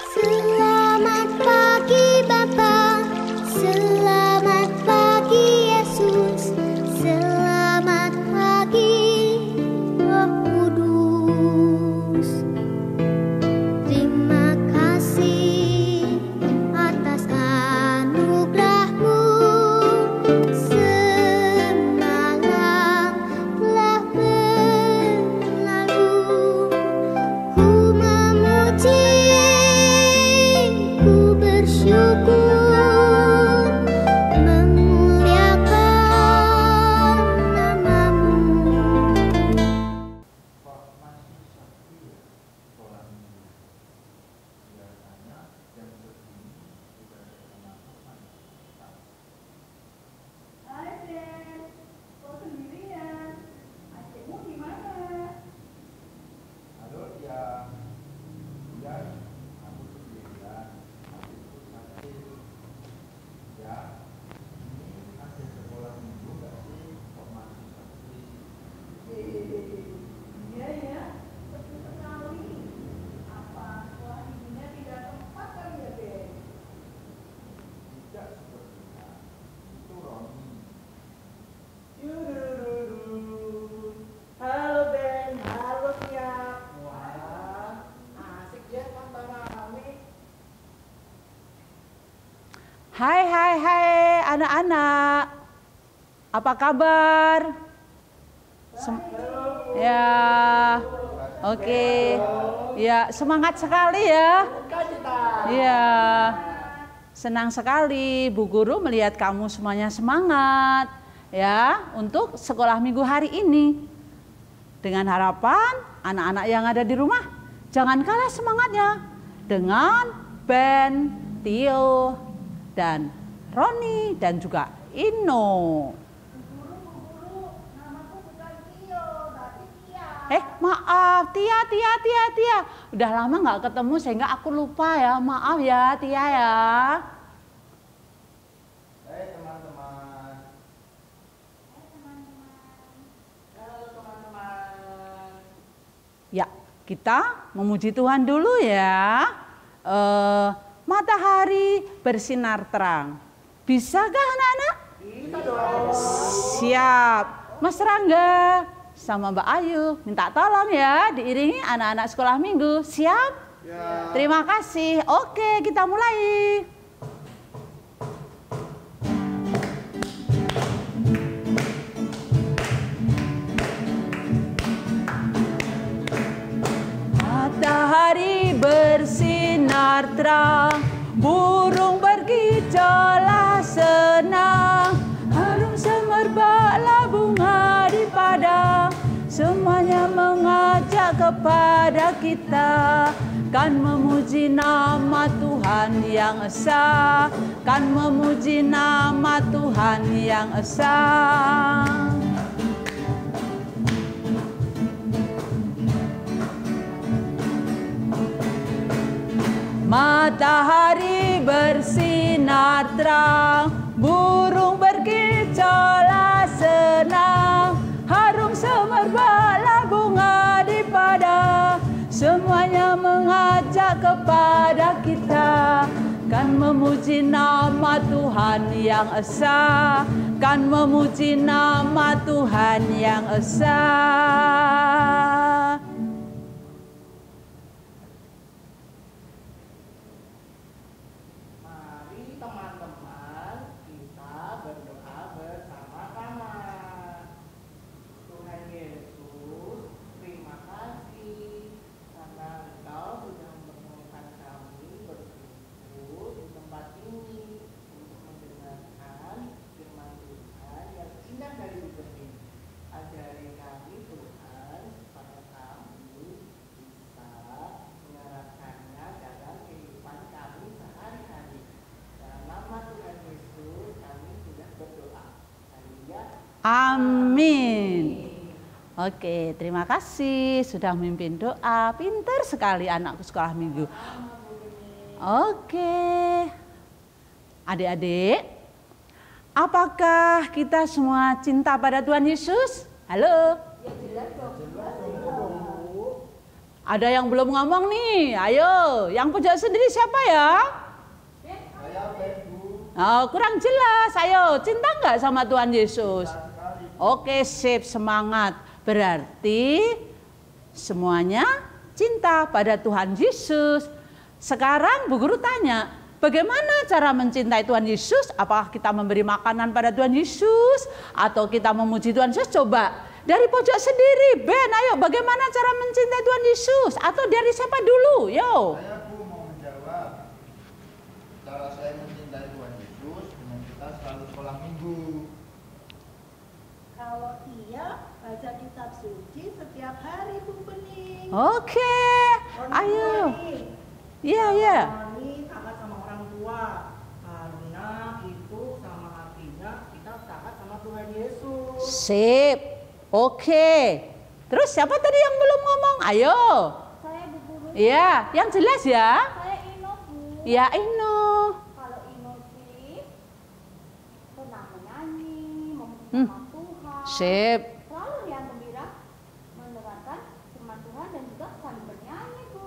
Selamat pagi Bapa, selamat pagi Yesus, selamat pagi Roh Kudus. Terima kasih atas anugerah-Mu, semalam telah berlalu. Ku memuji, ku bersyukur, memuliakan nama-Mu. Hai Ben, kok sendirian? Adikmu gimana? Halo dia, ya, aku sendirian, adikku sakit. Ya, ini ada sekolah minggu nggak sih? Kok masih sepi? Iya ya, betul sekali. Apa sekolah minggunya tidak tempat kali ya Ben? Tidak sepertinya. Itu Roni. Yurururu. Halo Ben, halo Tiap. Wah, asik ya kan rame. Hai anak-anak. Apa kabar? Ya. Oke. Ya, semangat sekali ya. Ya. Senang sekali Bu Guru melihat kamu semuanya semangat ya untuk sekolah minggu hari ini. Dengan harapan anak-anak yang ada di rumah jangan kalah semangatnya dengan Ben, Tio, dan Roni dan juga Ino. Guru, namaku bukan Tio, tapi Tia. Maaf Tia. Udah lama nggak ketemu sehingga aku lupa ya. Maaf ya Tia ya. Hai teman-teman. Halo teman-teman. Ya, kita memuji Tuhan dulu ya. Matahari bersinar terang. Bisakah anak-anak? Bisa dong. Siap. Mas Rangga sama Mbak Ayu minta tolong ya diiringi anak-anak sekolah minggu. Siap? Ya. Terima kasih. Oke, kita mulai. Matahari bersinar terang, burung bergejolak senang, harum semerbaklah bunga di padang, semuanya mengajak kepada kita kan memuji nama Tuhan yang esa, kan memuji nama Tuhan yang esa. Matahari bersinar terang, burung bergejolak senang, harum semerbaklah bunga di padang, semuanya mengajak kepada kita kan memuji nama Tuhan yang esa, kan memuji nama Tuhan yang esa. Mari teman-teman kita berdoa bersama-sama. Tuhan Yesus, terima kasih karena Engkau sudah mempertemukan kami berkumpul di tempat ini untuk mendengarkan firman Tuhan yang indah dari Bibel ini. Ajari kami Tuhan supaya kami bisa menerapkannya dalam kehidupan kami sehari-hari. Dalam nama Tuhan Yesus kami sudah berdoa. Haleluya. Amin. Oke, terima kasih sudah memimpin doa. Pintar sekali anakku sekolah minggu. Oke. Adik-adik, apakah kita semua cinta pada Tuhan Yesus? Halo? Ada yang belum ngomong nih. Ayo, yang punya sendiri siapa ya? Saya Bu. Oh, kurang jelas. Ayo, cinta nggak sama Tuhan Yesus? Sekali. Oke, sip, semangat. Berarti semuanya cinta pada Tuhan Yesus. Sekarang Bu Guru tanya, bagaimana cara mencintai Tuhan Yesus? Apakah kita memberi makanan pada Tuhan Yesus? Atau kita memuji Tuhan Yesus? Coba dari pojok sendiri, Ben, ayo bagaimana cara mencintai Tuhan Yesus? Atau dari siapa dulu? Yo. Saya Bu mau menjawab. Cara saya mencintai Tuhan Yesus dengan kita selalu sekolah minggu. Kalau iya, baca kitab suci setiap hari Bu Bening. Oke, ayo. Iya, iya. Ini taat sama orang tua, karena itu sama hatinya kita taat sama Tuhan Yesus. Sip. Oke. Terus siapa tadi yang belum ngomong? Ayo. Saya Bu Guru. Iya, yang jelas ya. Saya Ino Bu. Ya, Ino. Kalau Ino sih senang menyanyi, memuji Hmm. nama Tuhan. Sip. Selalu riang gembira mendengarkan firman Tuhan dan juga sambil bernyanyi Bu.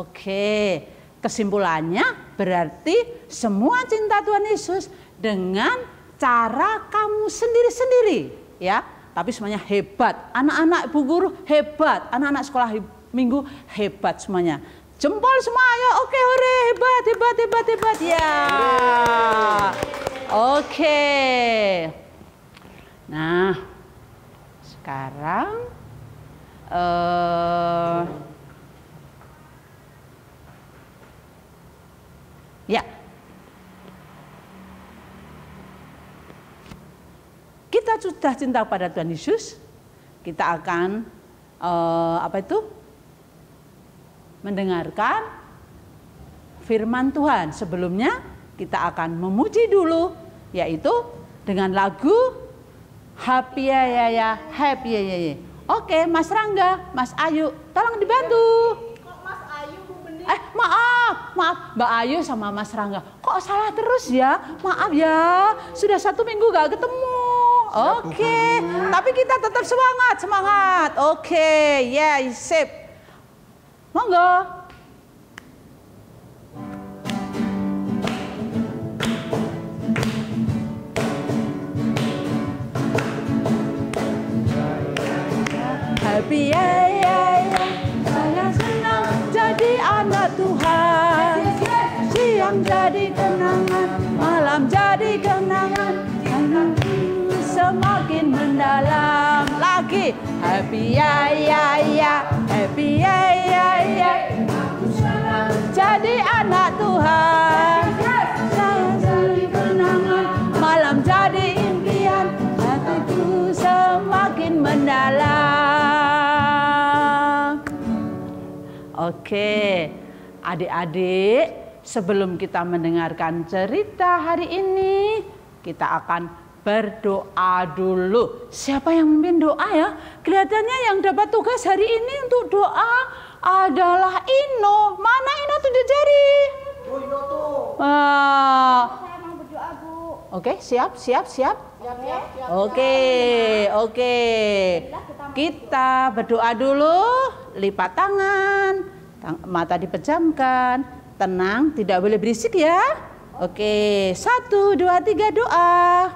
Oke. Kesimpulannya berarti semua cinta Tuhan Yesus dengan cara kamu sendiri-sendiri, ya. Tapi semuanya hebat. Anak-anak Bu Guru hebat, anak-anak sekolah minggu hebat semuanya. Jempol semua, ayo. Oke, hore, hebat, hebat, hebat, hebat. Ya. Oke. Nah, sekarang ya. Kita sudah cinta pada Tuhan Yesus, kita akan mendengarkan firman Tuhan. Sebelumnya kita akan memuji dulu, yaitu dengan lagu Happy Ya, Happy Ya. Oke, Mas Rangga, Mas Ayu, tolong dibantu. Kok Mas Ayu Bu Bening? Maaf, Mbak Ayu sama Mas Rangga. Kok salah terus ya? Maaf ya, sudah 1 minggu gak ketemu. Oke, tapi kita tetap semangat. Oke, ya, sip. Monggo. Happy ya, saya senang jadi anak Tuhan. Siang jadi kenangan, malam jadi kenangan, semakin mendalam lagi. Happy ya, happy ya. Aku senang jadi anak Tuhan. Saya jadi kenangan, malam jadi impian, hatiku semakin mendalam. Oke, adik-adik, sebelum kita mendengarkan cerita hari ini, kita akan berdoa dulu. Siapa yang memimpin doa ya? Kelihatannya yang dapat tugas hari ini untuk doa adalah Ino. Mana Ino tunjuk jari? Oh, Ino tuh. Saya mau berdoa Bu. Oke, siap. Siap. Oke. Kita berdoa dulu, lipat tangan, mata dipejamkan, tenang, tidak boleh berisik ya. Oke, 1, 2, 3 doa.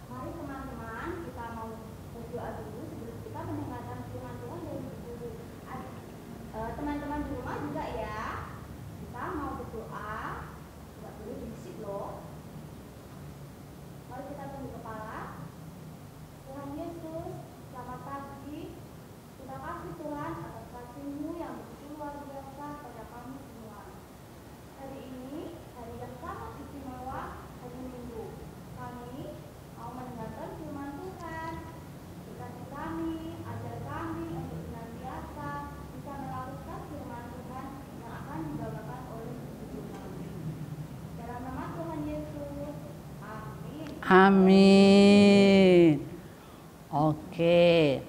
Mari teman-teman, kita mau berdoa dulu sebelum kita mendengarkan firman Tuhan dari Bu Guru. Teman-teman di rumah juga ya. Kita mau berdoa, tidak boleh berisik loh. Mari kita tunduk kepala. Tuhan Yesus, selamat pagi. Terima kasih Tuhan atas kasih-Mu yang begitu luar biasa pada kami semua. Hari ini, hari yang sangat istimewa, hari Minggu. Kami mau mendengarkan firman Tuhan. Berkati kami, ajar kami untuk senantiasa bisa melakukan firman Tuhan yang akan dibawakan oleh Guru kami. Dalam nama Tuhan Yesus, amin. Amin. Oke,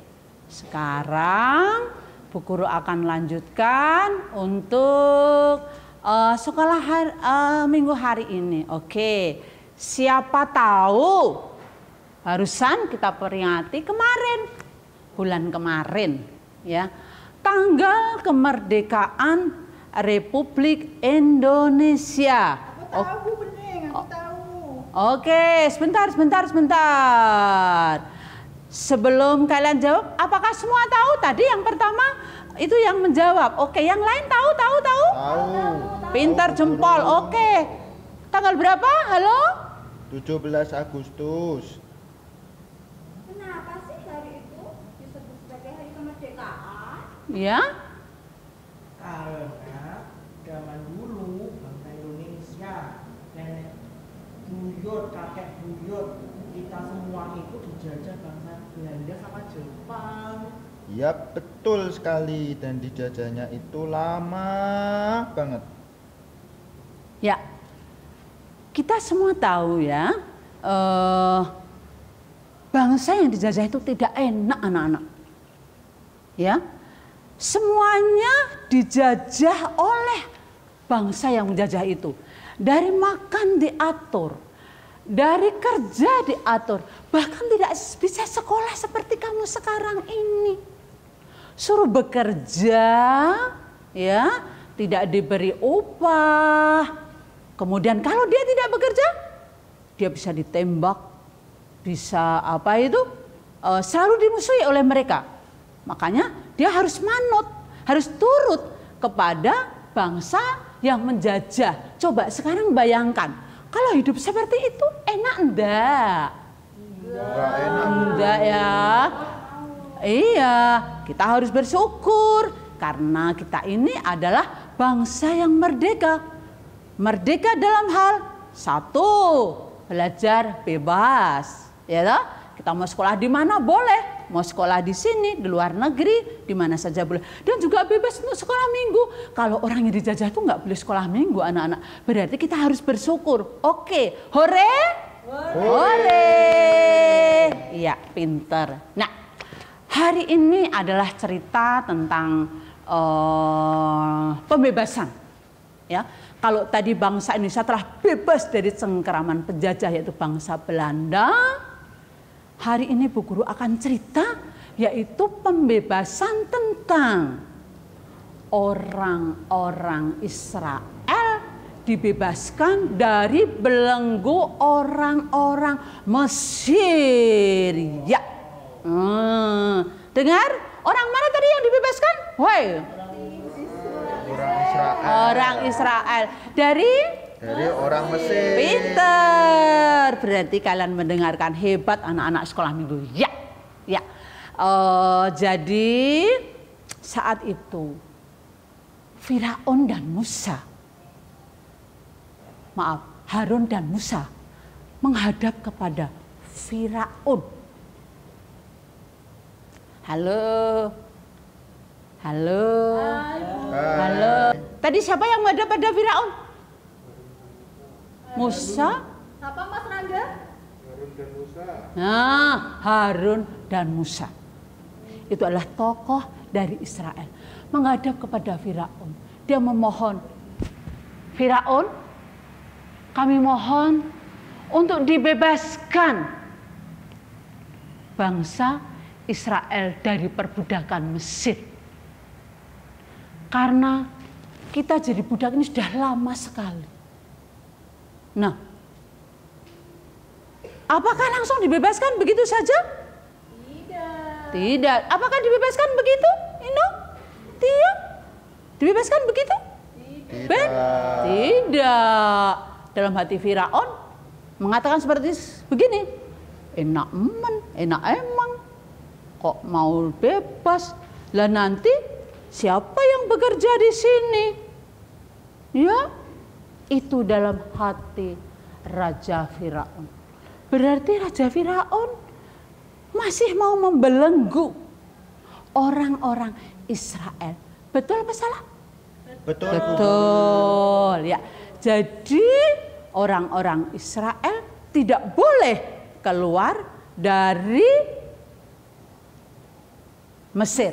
sekarang Bu Guru akan lanjutkan untuk sekolah minggu hari ini. Oke, siapa tahu barusan kita peringati bulan kemarin ya. tanggal kemerdekaan Republik Indonesia. Aku tahu Bu Bening, aku tahu. Oke, sebentar. Sebelum kalian jawab, apakah semua tahu? Tadi yang pertama itu yang menjawab. Oke, yang lain tahu? Tahu. Pintar jempol. Oke. Tanggal berapa? Halo? 17 Agustus. Kenapa sih hari itu disebut sebagai hari kemerdekaan? Ya. Karena zaman dulu bangsa Indonesia, nenek buyut, kakek buyut, kita semua itu dijajah bangsa Belanda sama Jepang. Ya betul sekali, dan dijajahnya itu lama banget. Ya. Kita semua tahu ya, bangsa yang dijajah itu tidak enak anak-anak. Ya. Semuanya dijajah oleh bangsa yang menjajah itu. Dari makan diatur, dari kerja diatur, bahkan tidak bisa sekolah seperti kamu sekarang ini. Suruh bekerja, ya, tidak diberi upah. Kemudian kalau dia tidak bekerja, dia bisa ditembak, bisa selalu dimusuhi oleh mereka. Makanya dia harus manut, harus turut kepada bangsa yang menjajah. Coba sekarang bayangkan, kalau hidup seperti itu enak enggak? Enggak ya. Iya, kita harus bersyukur karena kita ini adalah bangsa yang merdeka. Merdeka dalam hal satu, belajar bebas, ya toh? Kita mau sekolah di mana boleh, mau sekolah di sini, di luar negeri, di mana saja boleh. Dan juga bebas untuk sekolah minggu. Kalau orang yang dijajah itu nggak boleh sekolah minggu anak-anak, berarti kita harus bersyukur. Oke, hore, hore, iya pinter. Nah, hari ini adalah cerita tentang pembebasan, ya. Kalau tadi bangsa Indonesia telah bebas dari cengkeraman penjajah yaitu bangsa Belanda, hari ini Bu Guru akan cerita yaitu pembebasan tentang orang-orang Israel dibebaskan dari belenggu orang-orang Mesir. Ya, dengar? Orang mana tadi yang dibebaskan? Woi. Orang Israel dari orang Mesir. Pinter. Berarti kalian mendengarkan, hebat anak-anak sekolah minggu. Ya, ya. Jadi saat itu Firaun dan Musa, Harun dan Musa menghadap kepada Firaun. Halo. Tadi siapa yang menghadap pada Firaun? Musa. Siapa Mas Rangga? Harun dan Musa. Nah, Harun dan Musa. Itu adalah tokoh dari Israel. Menghadap kepada Firaun. Dia memohon, Firaun, kami mohon untuk dibebaskan bangsa Israel dari perbudakan Mesir. Karena kita jadi budak ini sudah lama sekali. Nah, apakah langsung dibebaskan begitu saja? Tidak. Apakah dibebaskan begitu? Tidak. Dibebaskan begitu? Tidak. Dalam hati Firaun mengatakan seperti begini, enak emang, kok mau bebas? Lah nanti siapa yang bekerja di sini? Ya, itu dalam hati Raja Firaun. Berarti Raja Firaun masih mau membelenggu orang-orang Israel. Betul apa salah? Betul. Betul, ya. Jadi orang-orang Israel tidak boleh keluar dari Mesir,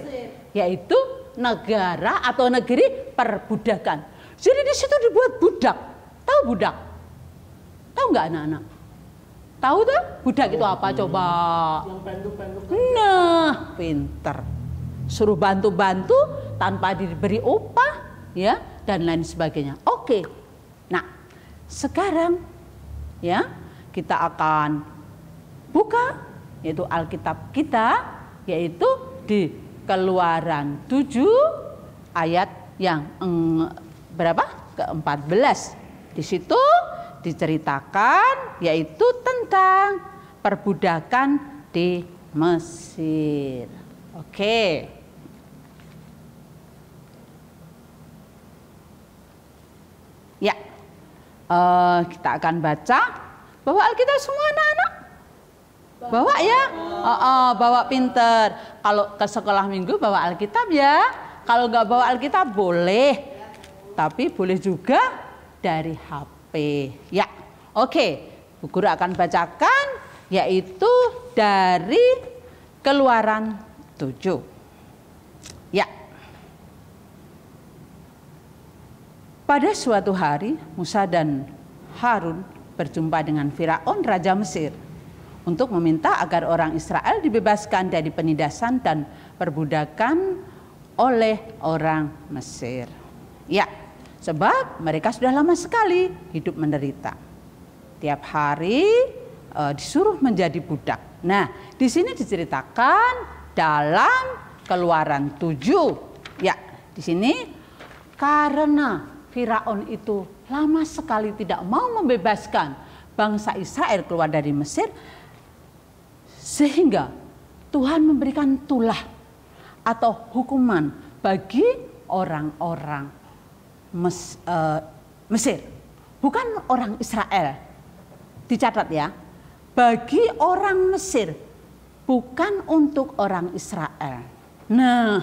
yaitu negara atau negeri perbudakan. Jadi di situ dibuat budak. Tahu budak? Tahu nggak anak-anak? Tahu tuh budak itu apa coba? Yang banduk-banduk. Nah, pinter. suruh bantu-bantu tanpa diberi upah, ya, dan lain sebagainya. Oke. Nah, sekarang ya kita akan buka yaitu Alkitab kita, yaitu di Keluaran 7 ayat yang berapa? Ke-14. Di situ diceritakan yaitu tentang perbudakan di Mesir. Oke. Ya, kita akan baca. Bawa Alkitab semua anak-anak? Bawa ya? Bawa pinter. Kalau ke sekolah minggu bawa Alkitab ya. Kalau nggak bawa Alkitab boleh. Tapi boleh juga dari HP. Ya, oke. Bu Guru akan bacakan yaitu dari Keluaran 7. Ya. Pada suatu hari Musa dan Harun berjumpa dengan Firaun Raja Mesir untuk meminta agar orang Israel dibebaskan dari penindasan dan perbudakan oleh orang Mesir. Ya, sebab mereka sudah lama sekali hidup menderita. Tiap hari disuruh menjadi budak. Nah, di sini diceritakan dalam Keluaran 7. Ya, di sini karena Firaun itu lama sekali tidak mau membebaskan bangsa Israel keluar dari Mesir, sehingga Tuhan memberikan tulah atau hukuman bagi orang-orang Mesir, bukan orang Israel. Dicatat ya, bagi orang Mesir, bukan untuk orang Israel. Nah,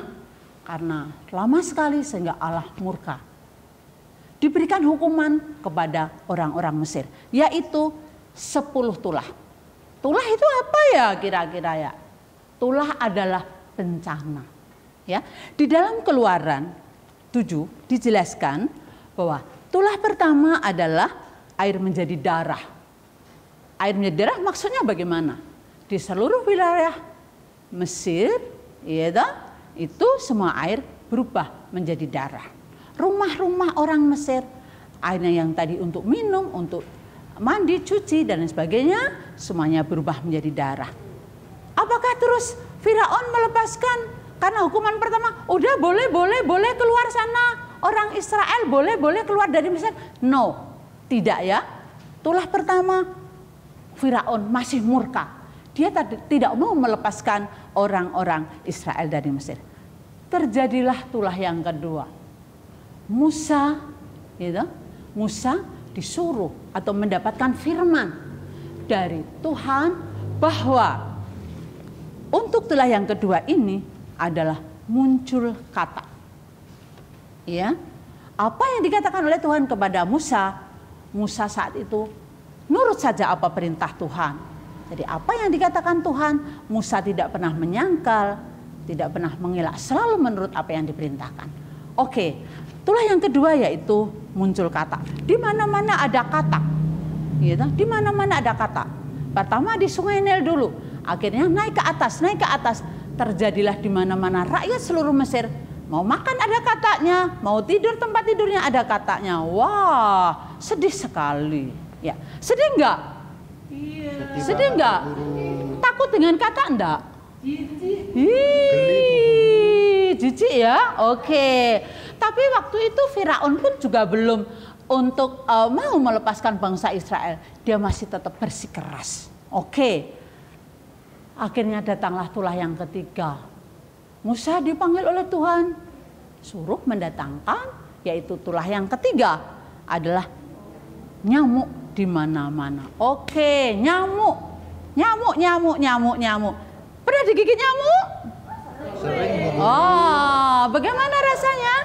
karena lama sekali sehingga Allah murka, diberikan hukuman kepada orang-orang Mesir, yaitu 10 tulah. Tulah itu apa ya kira-kira ya? Tulah adalah bencana. Ya, di dalam Keluaran 7 dijelaskan bahwa tulah pertama adalah air menjadi darah. Air menjadi darah maksudnya bagaimana? Di seluruh wilayah Mesir, itu semua air berubah menjadi darah. Rumah-rumah orang Mesir, airnya yang tadi untuk minum, untuk mandi, cuci, dan lain sebagainya, semuanya berubah menjadi darah. Apakah terus Firaun melepaskan? Karena hukuman pertama, udah boleh keluar sana. Orang Israel boleh keluar dari Mesir. No, tidak ya. Tulah pertama, Firaun masih murka. Dia tidak mau melepaskan orang-orang Israel dari Mesir. Terjadilah tulah yang kedua. Musa disuruh atau mendapatkan firman dari Tuhan bahwa untuk tulah yang kedua ini adalah muncul kata. Ya, apa yang dikatakan oleh Tuhan kepada Musa? Musa saat itu nurut saja apa perintah Tuhan. Jadi apa yang dikatakan Tuhan, Musa tidak pernah menyangkal, tidak pernah mengelak, selalu menurut apa yang diperintahkan. Oke, tulah yang kedua yaitu muncul kata. Di mana-mana ada kata, di mana-mana ada kata. Pertama di Sungai Nil dulu, akhirnya naik ke atas. Terjadilah di mana-mana rakyat seluruh Mesir. Mau makan ada katanya, mau tidur tempat tidurnya ada katanya. Wah, sedih sekali. Ya, sedih enggak? Iya. Sedih enggak? Takut dengan kata enggak? Jijik ya? Oke. Tapi waktu itu Firaun pun juga belum untuk mau melepaskan bangsa Israel. Dia masih tetap bersikeras. Oke. Akhirnya datanglah tulah yang ketiga. Musa dipanggil oleh Tuhan, suruh mendatangkan, yaitu tulah yang ketiga adalah nyamuk di mana-mana. Oke, nyamuk. Pernah digigit nyamuk? Sering. Oh, bagaimana rasanya?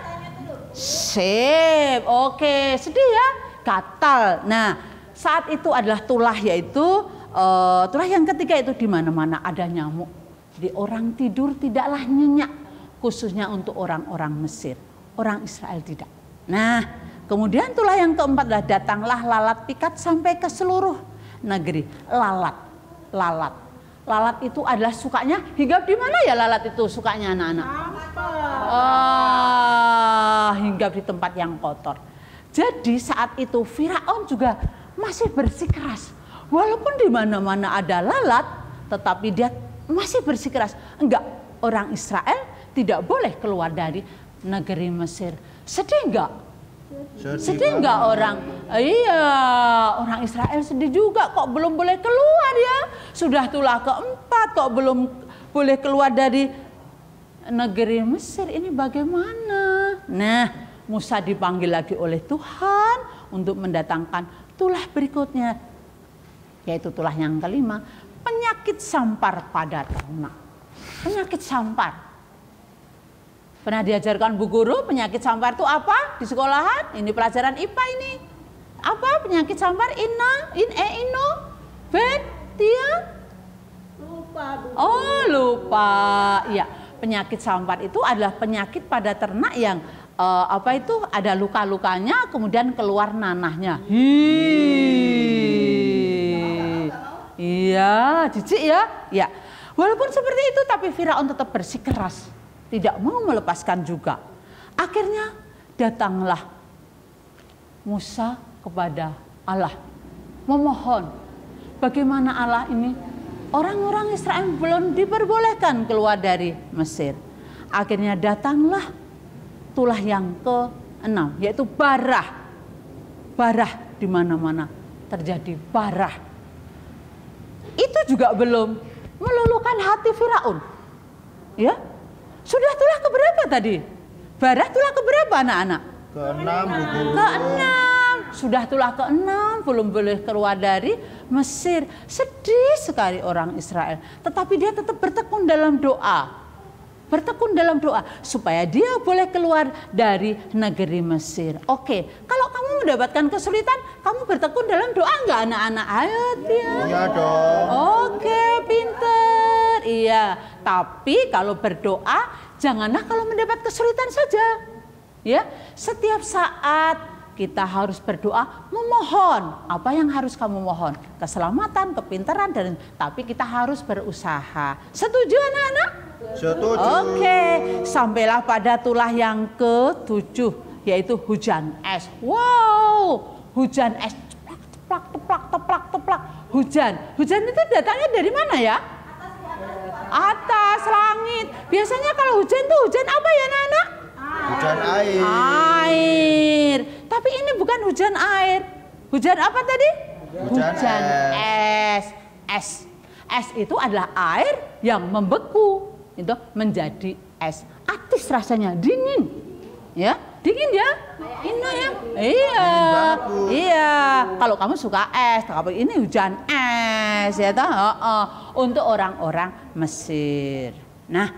Sip. Oke, sedih ya? Gatal. Nah, saat itu adalah tulah, yaitu tulah yang ketiga itu di mana-mana ada nyamuk. Jadi orang tidur tidaklah nyenyak, khususnya untuk orang-orang Mesir. Orang Israel tidak. Nah, kemudian tulah yang keempat adalah datanglah lalat pikat sampai ke seluruh negeri. Lalat. Lalat itu adalah sukanya hinggap di mana ya lalat itu sukanya anak-anak? Hinggap di tempat yang kotor. Jadi saat itu Firaun juga masih bersikeras. Walaupun di mana-mana ada lalat, tetapi dia masih bersikeras. Enggak, orang Israel tidak boleh keluar dari negeri Mesir. Sedih enggak? Sedih enggak orang? Iya, orang Israel sedih juga, kok belum boleh keluar ya. Sudah tulah keempat kok belum boleh keluar dari negeri Mesir, ini bagaimana? Nah, Musa dipanggil lagi oleh Tuhan untuk mendatangkan tulah berikutnya, yaitu tulah yang kelima, penyakit sampar pada ternak. Penyakit sampar. Pernah diajarkan Bu Guru penyakit sampar itu apa di sekolahan? Ini pelajaran IPA ini. Apa penyakit sampar? Ino, Ben, Tia? Lupa, Bu. Oh, lupa. Iya, penyakit sampar itu adalah penyakit pada ternak yang ada luka-lukanya kemudian keluar nanahnya. Iya, jijik ya. Ya. Walaupun seperti itu tapi Firaun tetap bersikeras, tidak mau melepaskan juga. Akhirnya datanglah Musa kepada Allah memohon. Bagaimana Allah ini? Orang-orang Israel belum diperbolehkan keluar dari Mesir. Akhirnya datanglah tulah yang ke-6, yaitu barah. Barah di mana-mana terjadi barah. Itu juga belum meluluhkan hati Firaun. Ya, sudah tulah keberapa tadi? Barah tulah keberapa anak-anak? Ke-6, Bu Guru. Ke-6. Sudah tulah ke-6 belum boleh keluar dari Mesir. Sedih sekali orang Israel. Tetapi dia tetap bertekun dalam doa. Bertekun dalam doa supaya dia boleh keluar dari negeri Mesir. Oke, kalau kamu mendapatkan kesulitan, kamu bertekun dalam doa enggak anak-anak? Ayo Tia. Iya dong. Oke, pinter. Iya, tapi kalau berdoa janganlah kalau mendapat kesulitan saja. Ya, setiap saat kita harus berdoa, memohon. Apa yang harus kamu mohon? Keselamatan, kepintaran, dan tapi kita harus berusaha. Setuju anak-anak? Setuju. Oke, sampailah pada tulah yang ke-7, yaitu hujan es. Wow, hujan es, teplak, teplak, teplak, teplak. Hujan itu datangnya dari mana ya? Atas langit. Biasanya kalau hujan tuh hujan apa ya anak-anak? Hujan air. Air. Tapi ini bukan hujan air. Hujan apa tadi? Hujan es. Es itu adalah air yang membeku. Itu menjadi es. Atis rasanya, dingin. Ya, dingin ya? Ini ya. Iya. Iya. Kalau kamu suka es, tapi ini hujan es ya toh. Untuk orang-orang Mesir. Nah,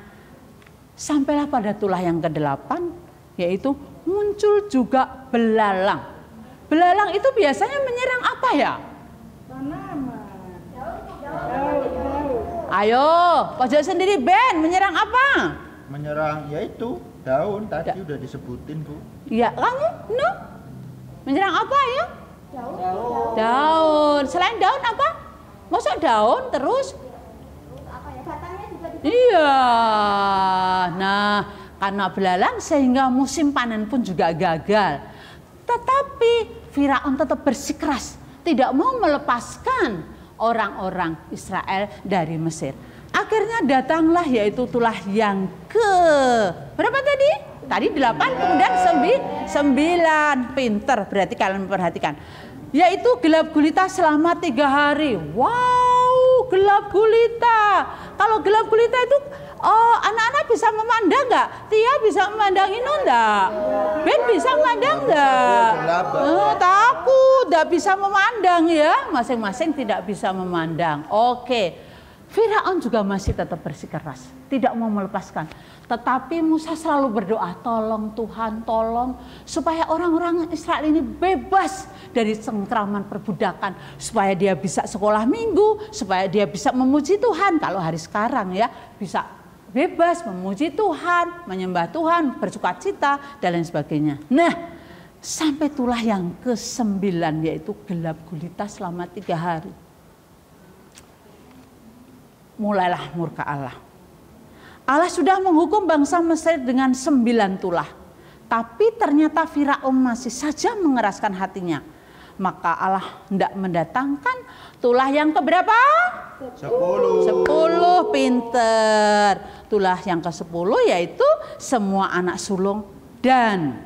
sampailah pada tulah yang ke-8, yaitu muncul juga belalang. Belalang itu biasanya menyerang apa ya? Tanaman. Ayo, pojok sendiri Ben, menyerang apa? Menyerang yaitu daun, tadi udah disebutin Bu. Ya, kamu? No? Menyerang apa ya? Daun. Selain daun apa? Masuk daun terus? Apa ya? Batangnya juga Iya. Nah, karena belalang sehingga musim panen pun juga gagal. Tetapi Firaun tetap bersikeras, tidak mau melepaskan orang-orang Israel dari Mesir. Akhirnya datanglah yaitu tulah yang ke berapa tadi? Tadi 8 kemudian 9. Pinter, berarti kalian memperhatikan. Yaitu gelap gulita selama 3 hari. Wow, gelap gulita. Kalau gelap gulita itu anak-anak bisa memandang nggak? Tia bisa memandang ini enggak? Ben bisa memandang enggak? Takut, enggak bisa memandang ya. Masing-masing tidak bisa memandang. Oke. Firaun juga masih tetap bersikeras, tidak mau melepaskan. Tetapi Musa selalu berdoa, tolong Tuhan, tolong supaya orang-orang Israel ini bebas dari cengkraman perbudakan, supaya dia bisa sekolah minggu, supaya dia bisa memuji Tuhan. Kalau hari sekarang ya bisa bebas memuji Tuhan, menyembah Tuhan, bersukacita dan lain sebagainya. Nah, sampai tulah yang ke-9 yaitu gelap gulita selama 3 hari. mulailah murka Allah. Allah sudah menghukum bangsa Mesir dengan 9 tulah. Tapi ternyata Firaun masih saja mengeraskan hatinya. Maka Allah hendak mendatangkan tulah yang keberapa? 10. Pinter. Tulah yang ke-10 yaitu semua anak sulung dan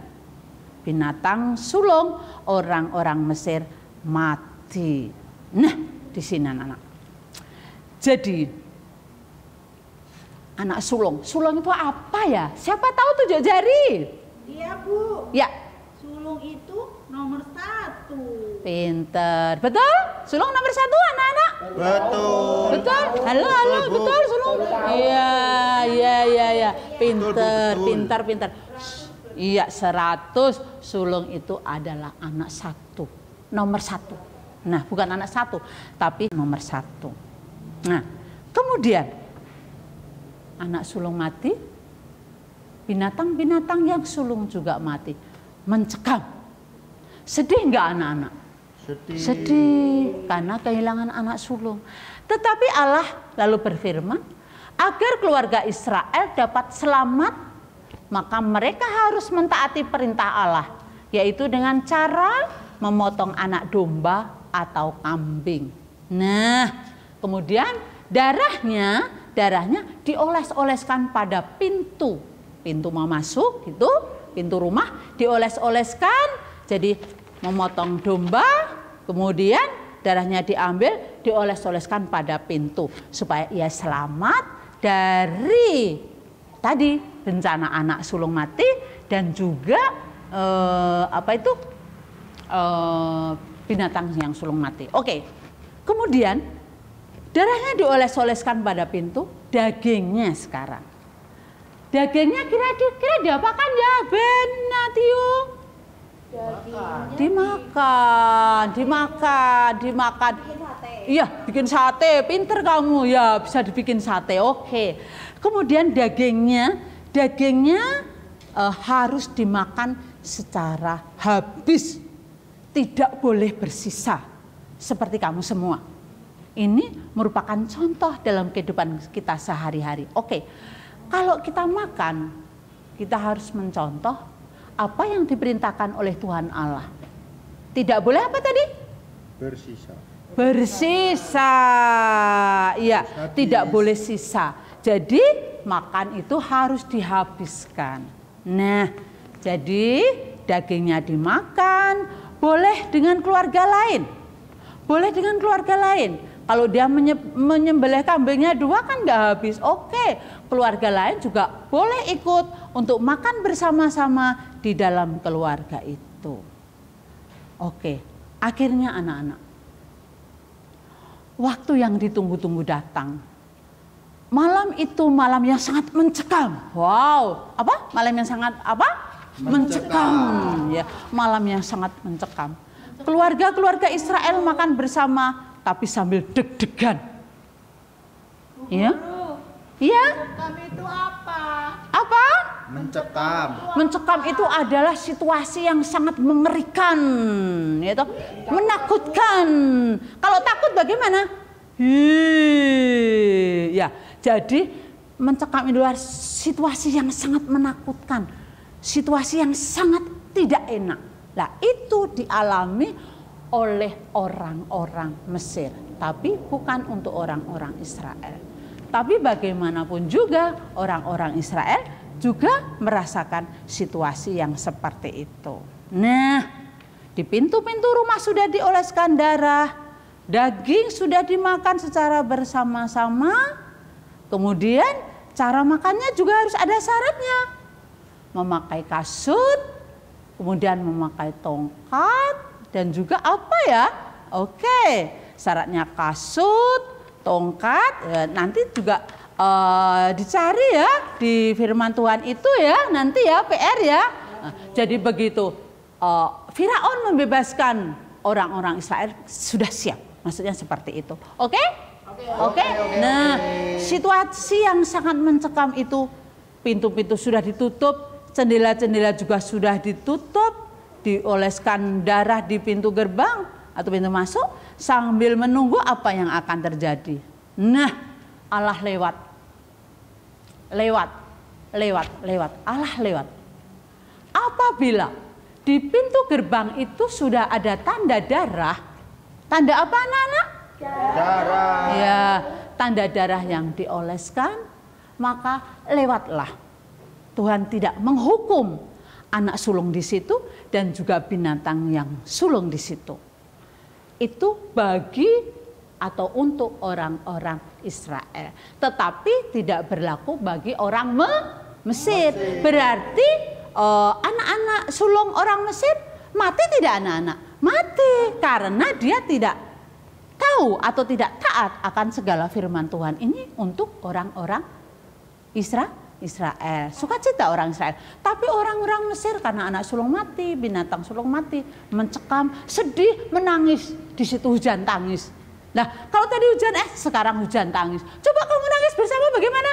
binatang sulung orang-orang Mesir mati. Nah, di sini anak-anak. Jadi anak sulung. Sulung itu apa ya? Siapa tahu tunjuk jari? Iya, Bu. Ya. Sulung itu nomor 1. Pinter. Betul? Sulung nomor 1 anak-anak? Betul. Betul? Halo, halo, Bu. betul sulung? Iya. Pinter, Betul. pinter. Iya, 100 sulung itu adalah anak 1. Nomor 1. Nah, bukan anak 1, tapi nomor 1. Nah, kemudian anak sulung mati, binatang-binatang yang sulung juga mati. Mencekam. Sedih enggak anak-anak? Sedih karena kehilangan anak sulung. Tetapi Allah lalu berfirman, agar keluarga Israel dapat selamat, maka mereka harus mentaati perintah Allah, yaitu dengan cara memotong anak domba atau kambing. Nah, kemudian darahnya dioles-oleskan pada pintu mau masuk gitu, pintu rumah dioles-oleskan. Jadi memotong domba, kemudian darahnya diambil, dioles-oleskan pada pintu supaya ia selamat dari tadi bencana anak sulung mati dan juga binatang yang sulung mati. Oke. Kemudian darahnya dioles-oleskan pada pintu, dagingnya sekarang. Dagingnya kira-kira diapakan ya Ben Natiung? Dimakan. Bikin sate. Iya, bikin sate. Pinter kamu ya, bisa dibikin sate. Oke. Kemudian dagingnya harus dimakan secara habis. Tidak boleh bersisa seperti kamu semua. Ini merupakan contoh dalam kehidupan kita sehari-hari. Oke. Kalau kita makan, kita harus mencontoh apa yang diperintahkan oleh Tuhan Allah. Tidak boleh apa tadi? Bersisa. Iya, tidak boleh sisa. Jadi makan itu harus dihabiskan. Nah, jadi dagingnya dimakan, boleh dengan keluarga lain. Kalau dia menyembelih kambingnya 2 kan nggak habis. Oke, keluarga lain juga boleh ikut untuk makan bersama-sama di dalam keluarga itu. Oke, akhirnya anak-anak, waktu yang ditunggu-tunggu datang. Malam itu malam yang sangat mencekam. Wow, apa? Malam yang sangat apa? Mencekam. Ya, malam yang sangat mencekam. Keluarga-keluarga Israel makan bersama tapi sambil deg-degan. Iya? Iya? Mencekam itu apa? Apa? Mencekam itu adalah situasi yang sangat mengerikan, gitu. Menakutkan. Kalau takut bagaimana? Ya, jadi mencekam itu adalah situasi yang sangat menakutkan, situasi yang sangat tidak enak. Nah, itu dialami oleh orang-orang Mesir, tapi bukan untuk orang-orang Israel. Tapi bagaimanapun juga orang-orang Israel juga merasakan situasi yang seperti itu. Nah, di pintu-pintu rumah sudah dioleskan darah, daging sudah dimakan secara bersama-sama. Kemudian cara makannya juga harus ada syaratnya. Memakai kasut, kemudian memakai tongkat, dan juga apa ya? Oke, syaratnya kasut, tongkat, ya, nanti juga dicari ya di firman Tuhan itu ya, nanti ya PR ya. Nah, jadi begitu Firaun membebaskan orang-orang Israel sudah siap, maksudnya seperti itu. Oke? Nah, situasi yang sangat mencekam itu, pintu-pintu sudah ditutup, jendela-jendela juga sudah ditutup, dioleskan darah di pintu gerbang atau pintu masuk sambil menunggu apa yang akan terjadi. Nah, Allah lewat. Allah lewat. Apabila di pintu gerbang itu sudah ada tanda darah. Tanda apa anak-anak? Darah. Ya, tanda darah yang dioleskan, maka lewatlah. Tuhan tidak menghukum anak sulung di situ dan juga binatang yang sulung di situ. Itu bagi atau untuk orang-orang Israel. Tetapi tidak berlaku bagi orang Mesir. Berarti anak-anak sulung orang Mesir mati tidak anak-anak? Mati karena dia tidak tahu atau tidak taat akan segala firman Tuhan ini untuk orang-orang Israel. Sukacita orang Israel. Tapi orang-orang Mesir karena anak sulung mati, binatang sulung mati, mencekam, sedih, menangis. Di situ hujan tangis. Nah, kalau tadi hujan sekarang hujan tangis. Coba kamu nangis bersama bagaimana?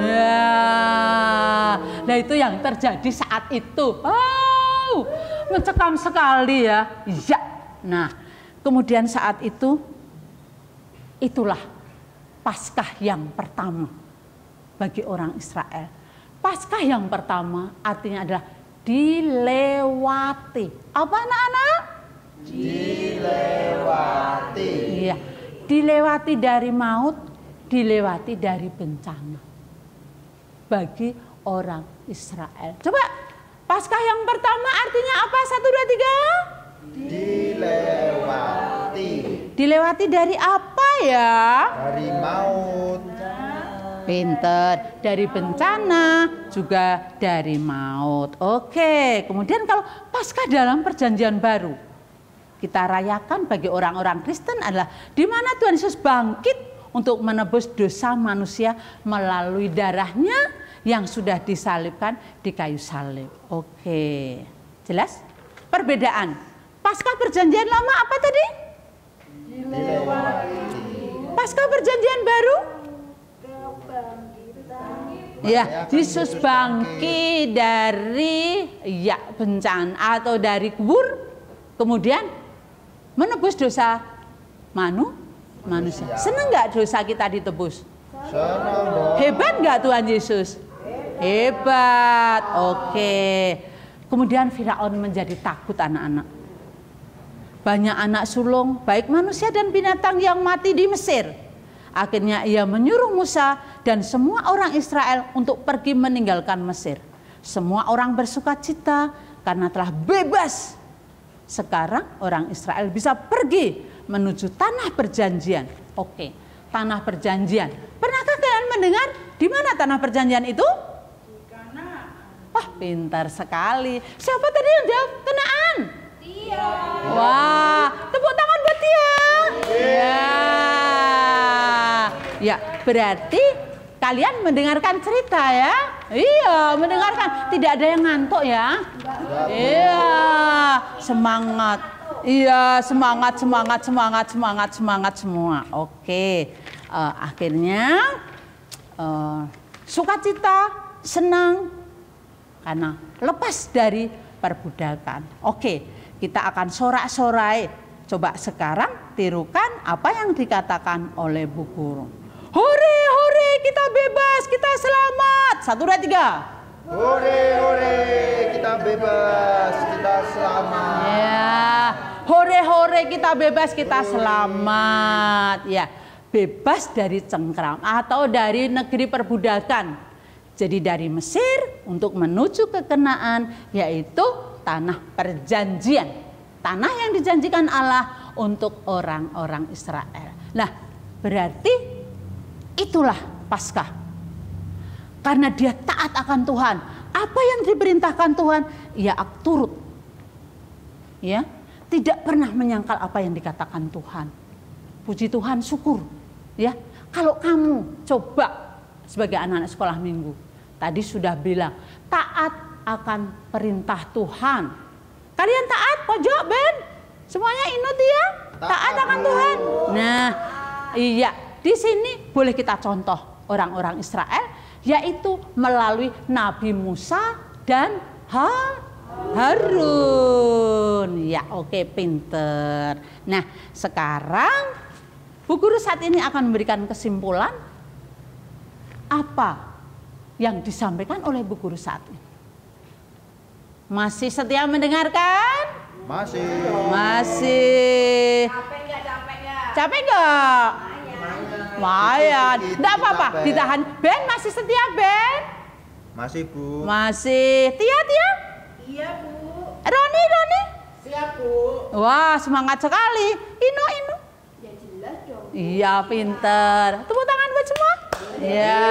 Ya. Nah, itu yang terjadi saat itu. Oh, mencekam sekali ya. Iya. Nah, kemudian saat itu itulah Paskah yang pertama bagi orang Israel. Paskah yang pertama artinya adalah dilewati. Apa anak-anak? Dilewati. Iya, dilewati dari maut, dilewati dari bencana. Bagi orang Israel. Coba, Paskah yang pertama artinya apa? 1, 2, 3. Dilewati. Dilewati dari apa ya? Dari maut. Pinter, dari bencana juga dari maut. Oke, kemudian kalau Paskah dalam Perjanjian Baru kita rayakan bagi orang-orang Kristen adalah di mana Tuhan Yesus bangkit untuk menebus dosa manusia melalui darahnya yang sudah disalibkan di kayu salib. Oke, jelas? Perbedaan Paskah Perjanjian Lama apa tadi? Dilewati. Paskah Perjanjian Baru? Ya, Yesus bangkit dari bencana atau dari kubur, kemudian menebus dosa manusia. Senang nggak dosa kita ditebus? Senang dong. Hebat nggak Tuhan Yesus? Hebat. Oke. Kemudian Firaun menjadi takut anak-anak. Banyak anak sulung, baik manusia dan binatang yang mati di Mesir. Akhirnya ia menyuruh Musa dan semua orang Israel untuk pergi meninggalkan Mesir. Semua orang bersukacita karena telah bebas. Sekarang orang Israel bisa pergi menuju tanah perjanjian. Oke, tanah perjanjian. Pernahkah kalian mendengar di mana tanah perjanjian itu? Kanaan. Wah, pintar sekali. Siapa tadi yang jawab? Kanaan. Iya. Wah, tepuk tangan buat dia. Ya, berarti kalian mendengarkan cerita ya? Iya, mendengarkan. Tidak ada yang ngantuk ya? Iya, semangat. Iya, semangat semua. Oke, akhirnya sukacita, senang karena lepas dari perbudakan. Oke, kita akan sorak-sorai. Coba sekarang tirukan apa yang dikatakan oleh Bu Guru. Hore, hore, kita bebas, kita selamat. 1, 2, 3. Hore, hore, kita bebas, kita selamat. Ya, hore, hore, kita bebas, kita selamat. Ya, bebas dari cengkram atau dari negeri perbudakan. Jadi dari Mesir untuk menuju ke Kanaan, yaitu tanah perjanjian. Tanah yang dijanjikan Allah untuk orang-orang Israel. Nah, berarti itulah Paskah. Karena dia taat akan Tuhan. Apa yang diperintahkan Tuhan, ia turut. Ya, tidak pernah menyangkal apa yang dikatakan Tuhan. Puji Tuhan, syukur. Ya, kalau kamu coba sebagai anak-anak sekolah minggu, tadi sudah bilang taat akan perintah Tuhan. Kalian taat, pojok Ben? Semuanya inut ya? Taat akan Tuhan. Nah, iya. Di sini boleh kita contoh orang-orang Israel, yaitu melalui Nabi Musa dan Harun. Ya, oke, pinter. Nah, sekarang Bu Guru saat ini akan memberikan kesimpulan apa yang disampaikan oleh Bu Guru saat ini. Masih setia mendengarkan? Masih. Masih. Capek nggak? Capek nggak? Capek nggak? Lumayan. Nggak apa-apa, capek. ditahan. Ben masih setia, Ben? Masih, Bu. Masih. Tia? Iya, Bu. Roni? Siap, Bu. Wah, semangat sekali. Ino? Ya jelas dong. Iya, pinter. Tepuk tangan buat semua. Iya.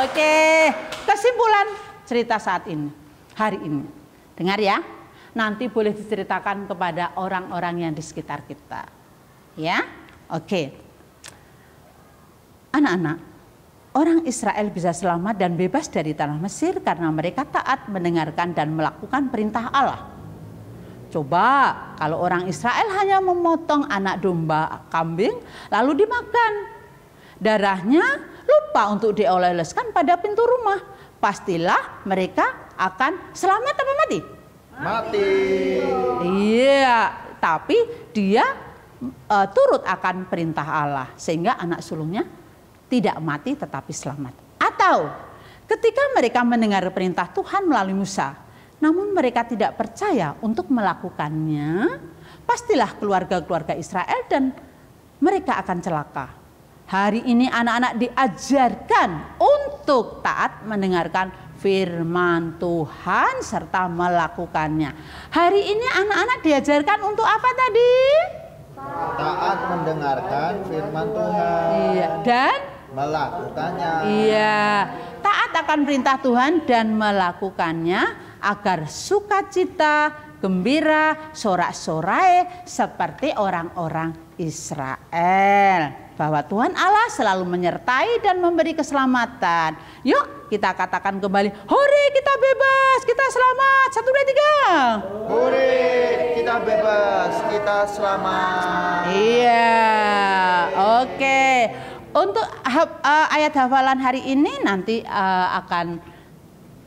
Oke, kesimpulan cerita saat ini, hari ini. Dengar ya, nanti boleh diceritakan kepada orang-orang yang di sekitar kita. Ya, oke. Anak-anak, orang Israel bisa selamat dan bebas dari tanah Mesir karena mereka taat mendengarkan dan melakukan perintah Allah. Coba kalau orang Israel hanya memotong anak domba kambing lalu dimakan. Darahnya lupa untuk dioleskan pada pintu rumah. Pastilah mereka akan selamat apa mati? Mati. Iya, tapi dia turut akan perintah Allah sehingga anak sulungnya tidak mati tetapi selamat. Atau ketika mereka mendengar perintah Tuhan melalui Musa, namun mereka tidak percaya untuk melakukannya, pastilah keluarga-keluarga Israel dan mereka akan celaka. Hari ini anak-anak diajarkan untuk taat mendengarkan firman Tuhan serta melakukannya. Hari ini anak-anak diajarkan untuk apa tadi? Taat mendengarkan firman Tuhan. Iya, dan Melakukannya. iya, taat akan perintah Tuhan dan melakukannya agar sukacita, gembira, sorak-sorai seperti orang-orang Israel. Bahwa Tuhan Allah selalu menyertai dan memberi keselamatan. Yuk kita katakan kembali, hore kita bebas, kita selamat. 1, 2, 3. Hore, kita bebas, kita selamat. Iya, oke. Untuk ayat hafalan hari ini nanti akan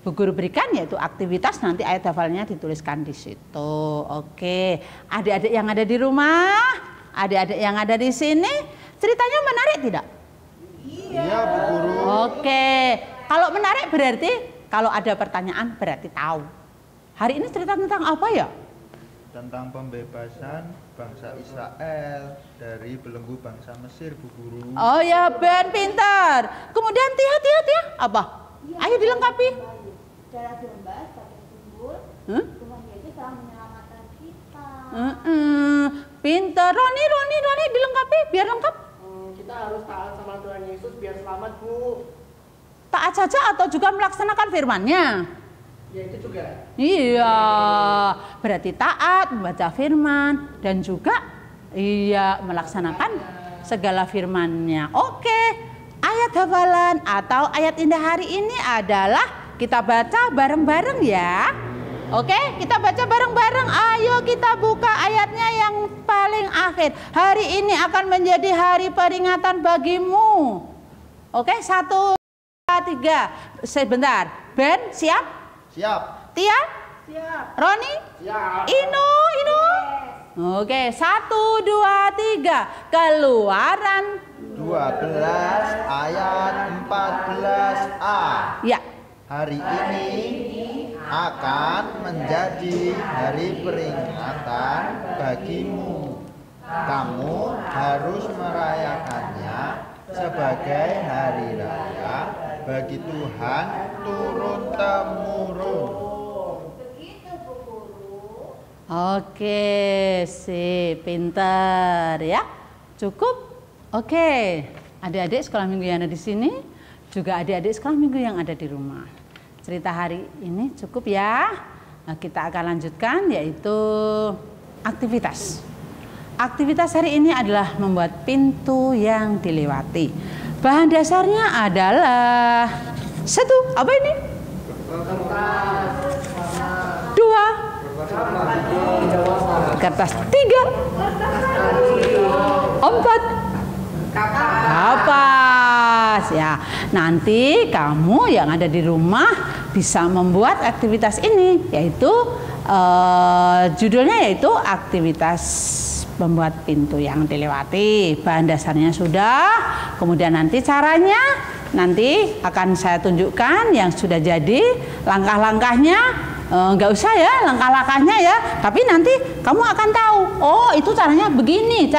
Bu Guru berikan, yaitu aktivitas, nanti ayat hafalannya dituliskan di situ. Oke, adik-adik yang ada di rumah, adik-adik yang ada di sini, ceritanya menarik tidak? Iya, Bu Guru. Oke, kalau menarik berarti kalau ada pertanyaan berarti tahu. Hari ini cerita tentang apa ya? Tentang pembebasan bangsa Israel dari belenggu bangsa Mesir, Bu Guru. Oh ya, Ben pintar. Kemudian Tia, apa? Ayo dilengkapi. Darah domba sebagai simbol Huh? Tuhan Yesus telah menyelamatkan kita. Pintar. Roni dilengkapi biar lengkap. Kita harus taat sama Tuhan Yesus biar selamat, Bu. Taat saja atau juga melaksanakan firman-Nya? Ya itu juga. Iya, berarti taat, membaca firman dan juga iya melaksanakan segala firman-Nya. Oke, ayat hafalan atau ayat indah hari ini adalah kita baca bareng-bareng ya. Oke, kita baca bareng-bareng. Ayo kita buka ayatnya yang paling akhir. Hari ini akan menjadi hari peringatan bagimu. Oke, 1, 2, 3. Sebentar. Ben, siap? Siap. Tia? Siap. Roni? Siap. Ino? Oke, 1, 2, 3. Keluaran 12 ayat 14a. ya. Hari ini akan menjadi hari peringatan bagimu. Kamu harus merayakannya sebagai hari raya bagi Tuhan turun-temurun. Begitu Bu Guru. Oke, sip, pintar ya. Cukup? Oke. Adik-adik sekolah minggu yang ada di sini, juga adik-adik sekolah minggu yang ada di rumah. Cerita hari ini cukup ya. Nah, kita akan lanjutkan yaitu aktivitas. Aktivitas hari ini adalah membuat pintu yang dilewati. Bahan dasarnya adalah 1, apa ini? 2, kertas. 3, 4, kapas ya. Nanti kamu yang ada di rumah bisa membuat aktivitas ini, yaitu judulnya yaitu aktivitas membuat pintu yang dilewati. Bahan dasarnya sudah, kemudian nanti caranya nanti akan saya tunjukkan yang sudah jadi, langkah-langkahnya. Nggak usah ya langkah-langkahnya ya, tapi nanti kamu akan tahu, oh itu caranya begini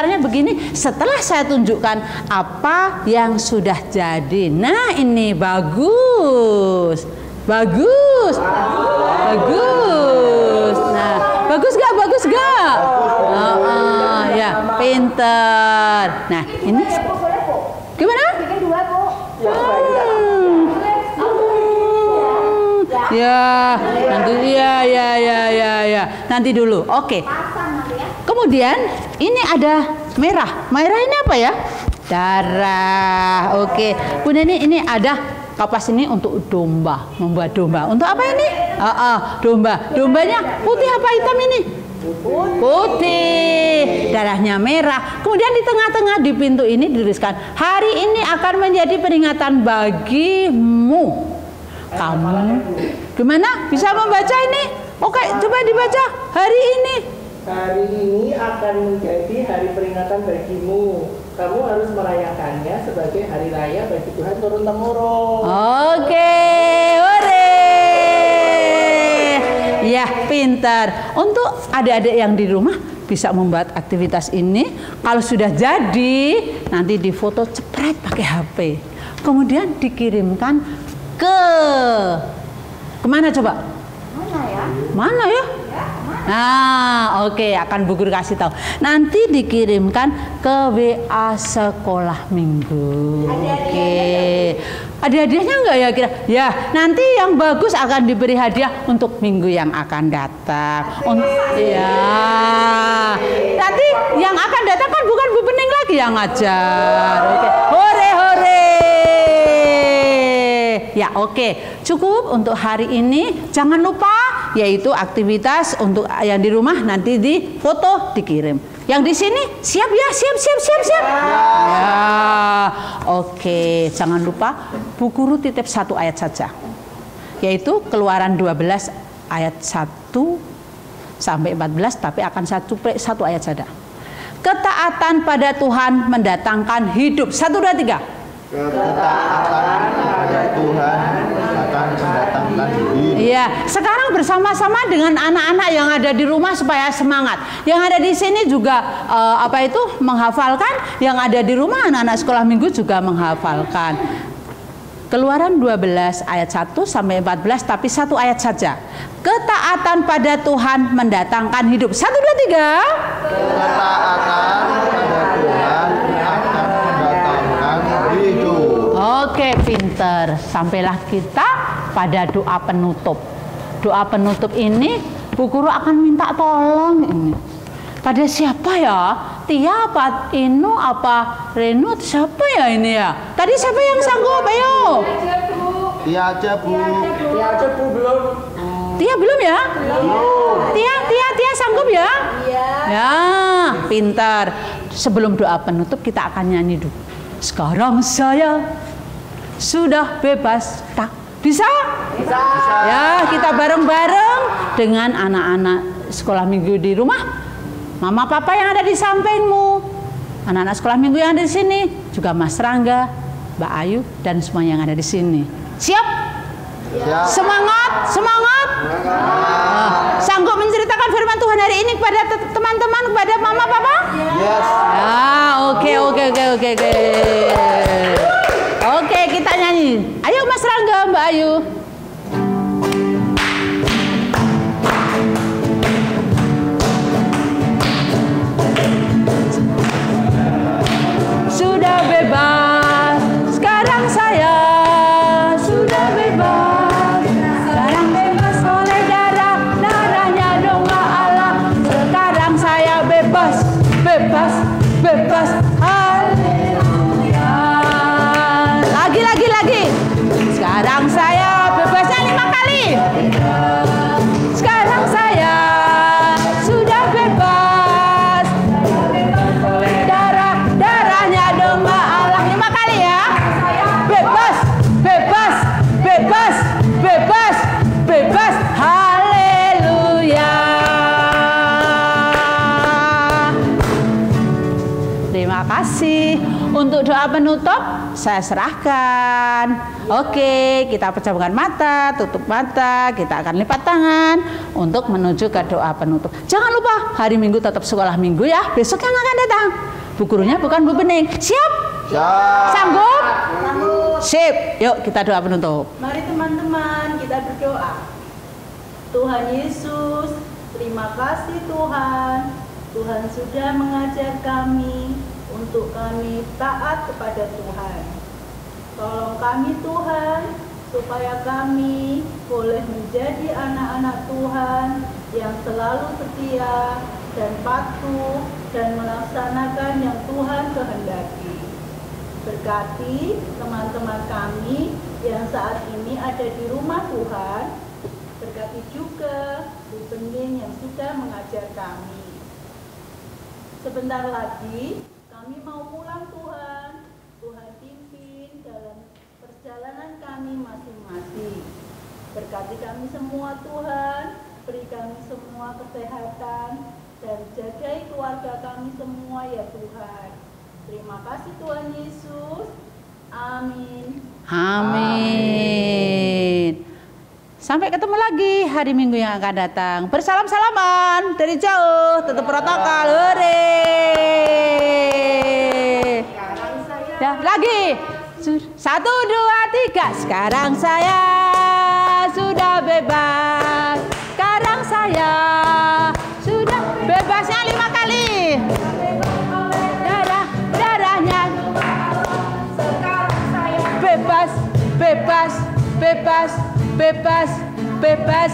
setelah saya tunjukkan apa yang sudah jadi. Nah ini bagus. Nah bagus gak? Ya pinter. Nah ini gimana? Bikin dua, Bu. Ya, nanti ya. Nanti dulu. Oke. Kemudian ini ada merah. Merah ini apa ya? Darah. Oke. Kemudian ini ada kapas ini untuk domba, membuat domba. Untuk apa ini? Domba. Dombanya putih apa hitam ini? Putih. Darahnya merah. Kemudian di tengah-tengah di pintu ini dituliskan, hari ini akan menjadi peringatan bagimu. Kamu gimana bisa membaca ini? Oke, coba dibaca. Hari ini akan menjadi hari peringatan bagimu. Kamu harus merayakannya sebagai hari raya bagi Tuhan turun-temurun. Oke, hore. Ya, pintar. Untuk adik-adik yang di rumah bisa membuat aktivitas ini. Kalau sudah jadi, nanti difoto cepret pakai HP. Kemudian dikirimkan kemana coba? Mana ya? Nah, oke, akan Bu Guru kasih tahu. Nanti dikirimkan ke WA sekolah minggu. Oke. Ada hadiahnya enggak ya kira? Ya, nanti yang bagus akan diberi hadiah untuk minggu yang akan datang. Ya. Nanti yang akan datang kan bukan Bu Bening lagi yang ngajar. Oke. Hore. Ya, oke. Cukup untuk hari ini. Jangan lupa yaitu aktivitas untuk yang di rumah nanti di foto dikirim. Yang di sini siap ya, siap. Ya. Oke, jangan lupa Bu Guru titip satu ayat saja. Yaitu Keluaran 12 ayat 1 sampai 14, tapi akan satu ayat saja. Ketaatan pada Tuhan mendatangkan hidup. 1, 2, 3. Ketaatan pada Tuhan akan mendatangkan hidup. Iya, sekarang bersama-sama dengan anak-anak yang ada di rumah supaya semangat. Yang ada di sini juga menghafalkan. Yang ada di rumah anak-anak sekolah minggu juga menghafalkan. Keluaran 12 ayat 1 sampai 14, tapi satu ayat saja. Ketaatan pada Tuhan mendatangkan hidup. 1, 2, 3. Ketaatan pada Tuhan akan mendatangkan hidup. Oke, pinter. Sampailah kita pada doa penutup. Doa penutup ini Bu Guru akan minta tolong ini. Pada siapa ya? Tia apa Inu apa Renu? Siapa ya ini ya? Tadi siapa yang sanggup? Ayo. Tia aja Bu belum. Tia belum ya? Belum. Tia sanggup ya? Iya. Ya, pintar. Sebelum doa penutup kita akan nyanyi dulu. Sekarang saya sudah bebas. Tak bisa? Bisa. Ya, kita bareng-bareng dengan anak-anak sekolah minggu di rumah. Mama papa yang ada di sampingmu, anak-anak sekolah minggu yang ada di sini, juga Mas Rangga, Mbak Ayu dan semua yang ada di sini. Siap? Siap. Semangat. Sanggup menceritakan firman Tuhan hari ini kepada teman-teman, kepada mama papa? Yes. Oke. Oke, kita nyanyi. Ayo Mas Rangga, Mbak Ayu. Sudah bebas, sekarang saya sudah bebas. Sekarang bebas oleh darahnya domba Allah. Untuk doa penutup saya serahkan. Oke, kita pejamkan mata, tutup mata, kita akan lipat tangan untuk menuju ke doa penutup. Jangan lupa hari Minggu tetap sekolah Minggu ya. Besok yang akan datang Bu gurunya bukan Bu Bening. Siap? Siap. Sanggup? Sanggup. Sip. Yuk kita doa penutup. Mari teman-teman kita berdoa. Tuhan Yesus, terima kasih Tuhan. Tuhan sudah mengajar kami untuk kami taat kepada Tuhan. Tolong kami Tuhan, supaya kami boleh menjadi anak-anak Tuhan yang selalu setia dan patuh dan melaksanakan yang Tuhan kehendaki. Berkati teman-teman kami yang saat ini ada di rumah Tuhan. Berkati juga Bu Bening yang sudah mengajar kami. Sebentar lagi kami mau pulang Tuhan. Tuhan pimpin dalam perjalanan kami masing-masing. Berkati kami semua Tuhan. Beri kami semua kesehatan dan jagai keluarga kami semua ya Tuhan. Terima kasih Tuhan Yesus. Amin. Amin. Sampai ketemu lagi hari Minggu yang akan datang. Bersalam-salaman dari jauh, tetap protokol. Hore. Ya, lagi. 1, 2, 3. Sekarang saya sudah bebas. Sekarang saya sudah bebasnya 5 kali. Darahnya bebas, bebas, bebas, bebas, bebas.